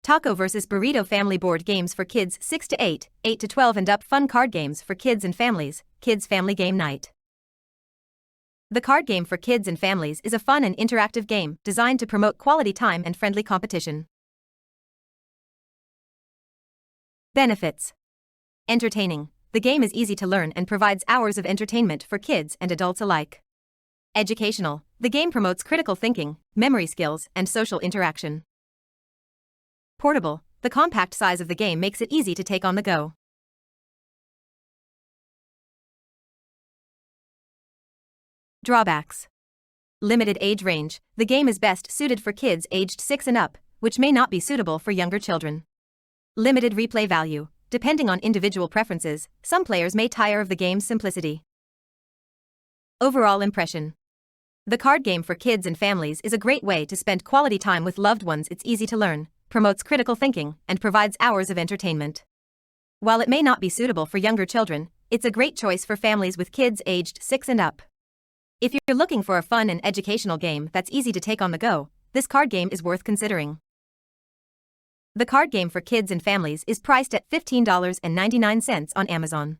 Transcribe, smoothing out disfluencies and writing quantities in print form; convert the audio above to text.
Taco vs. Burrito family board games for kids 6 to 8, 8 to 12 and up. Fun card games for kids and families, kids family game night. The card game for kids and families is a fun and interactive game designed to promote quality time and friendly competition. Benefits. Entertaining. The game is easy to learn and provides hours of entertainment for kids and adults alike. Educational. The game promotes critical thinking, memory skills, and social interaction. Portable. The compact size of the game makes it easy to take on the go. Drawbacks. Limited age range. The game is best suited for kids aged 6 and up, which may not be suitable for younger children. Limited replay value. Depending on individual preferences, some players may tire of the game's simplicity. Overall impression. The card game for kids and families is a great way to spend quality time with loved ones. It's easy to learn, promotes critical thinking, and provides hours of entertainment. While it may not be suitable for younger children, it's a great choice for families with kids aged 6 and up. If you're looking for a fun and educational game that's easy to take on the go, this card game is worth considering. The card game for kids and families is priced at $15.99 on Amazon.